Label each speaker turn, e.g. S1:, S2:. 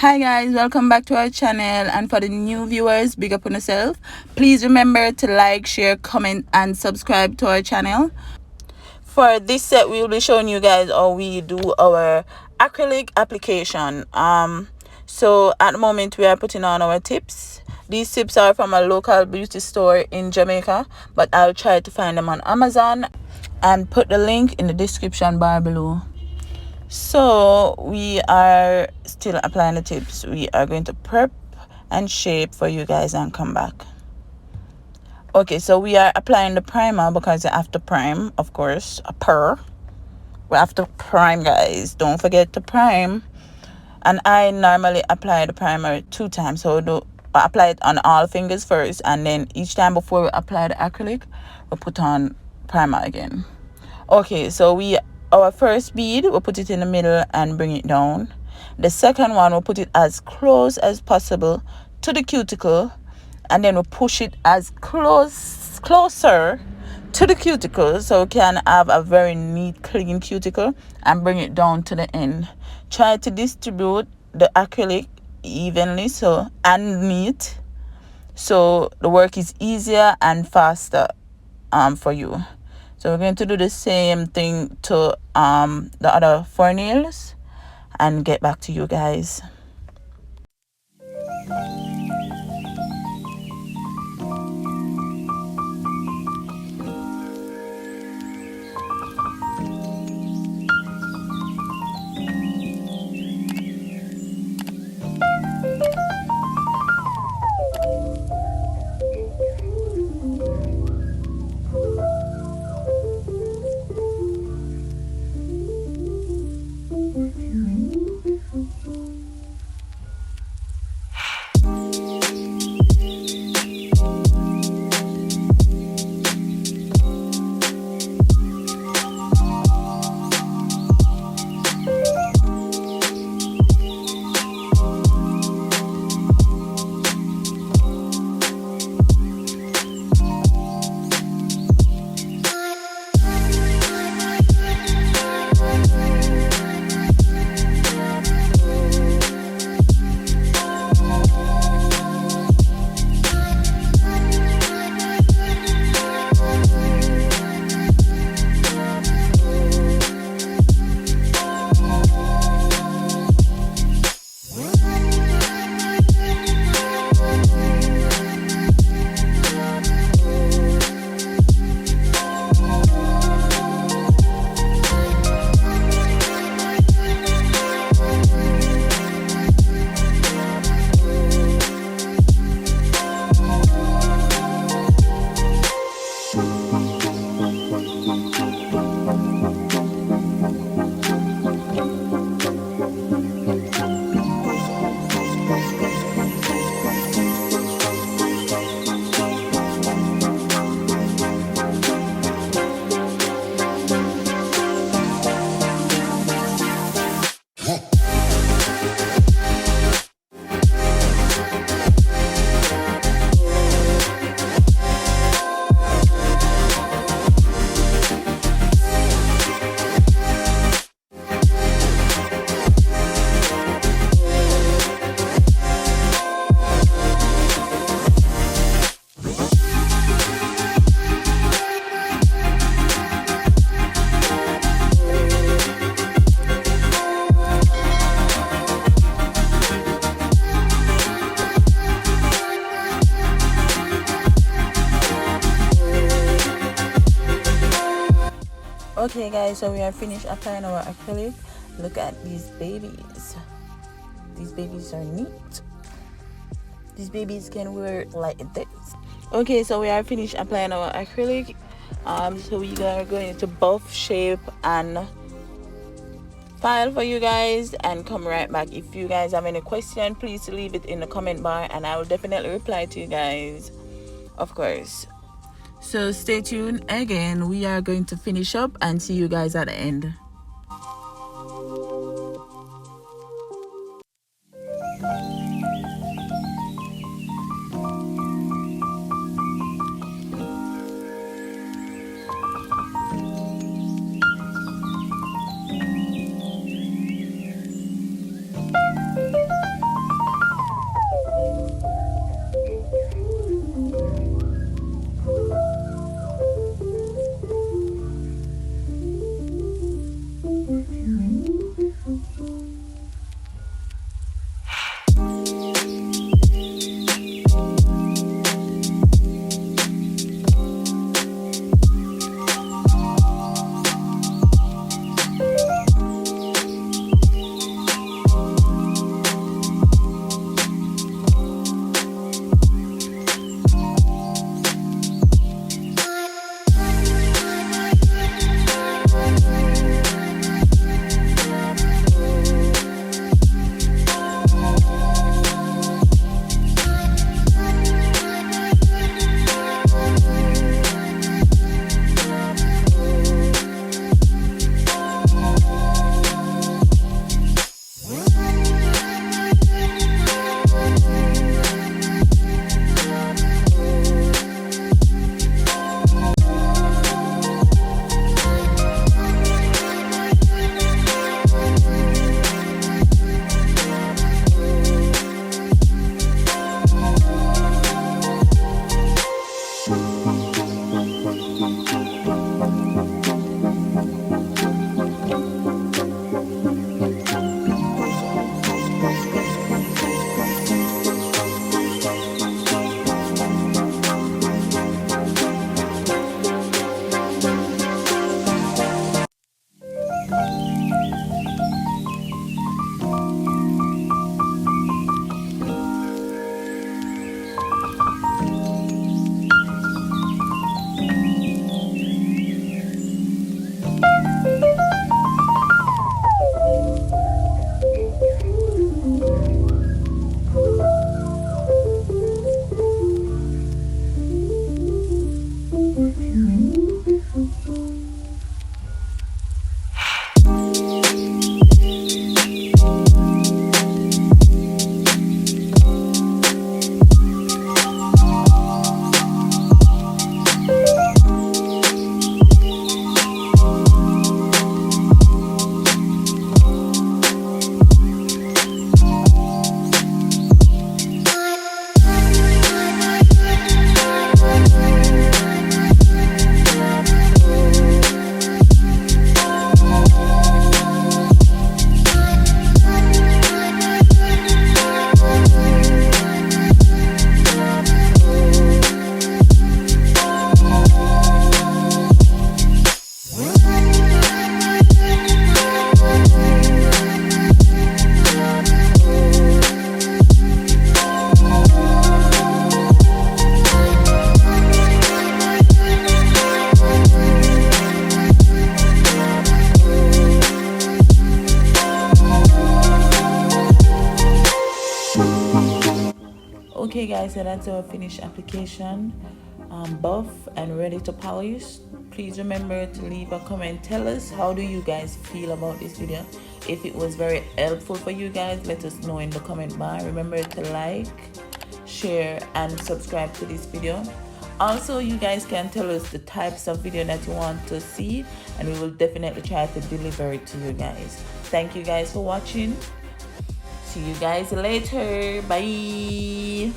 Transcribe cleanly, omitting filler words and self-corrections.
S1: Hi guys, welcome back to our channel, and for the new viewers, big up on yourself. Please remember to like, share, comment and subscribe to our channel. For this set, we will be showing you guys how we do our acrylic application. So at the moment we are putting on our tips. These tips are from a local beauty store in Jamaica, but I'll try to find them on Amazon and put the link in the description bar below. So we are still applying the tips. We are going to prep and shape for you guys and come back. Okay, so we are applying the primer because you have to prime, of course. We have to prime, guys. Don't forget to prime. And I normally apply the primer 2 times. So I apply it on all fingers first, and then each time before we apply the acrylic, we put on primer again. Okay, so our first bead, we'll put it in the middle and bring it down. The second one, we'll put it as close as possible to the cuticle, and then we'll push it as closer to the cuticle so we can have a very neat, clean cuticle, and bring it down to the end. Try to distribute the acrylic evenly and neat, so the work is easier and faster for you. So we're going to do the same thing to the other 4 nails and get back to you guys. Okay guys, so we are finished applying our acrylic. Look at these babies. These babies are neat. These babies can wear like this. Okay, so we are finished applying our acrylic. So we are going to buff, shape and file for you guys and come right back. If you guys have any question, please leave it in the comment bar and I will definitely reply to you guys, of course. So stay tuned. Again, we are going to finish up and see you guys at the end. Okay guys, so that's our finished application, buff and ready to polish. Please remember to leave a comment. Tell us, how do you guys feel about this video? If it was very helpful for you guys, let us know in the comment bar. Remember to like, share and subscribe to this video. Also, you guys can tell us the types of video that you want to see, and we will definitely try to deliver it to you guys. Thank you guys for watching. See you guys later. Bye.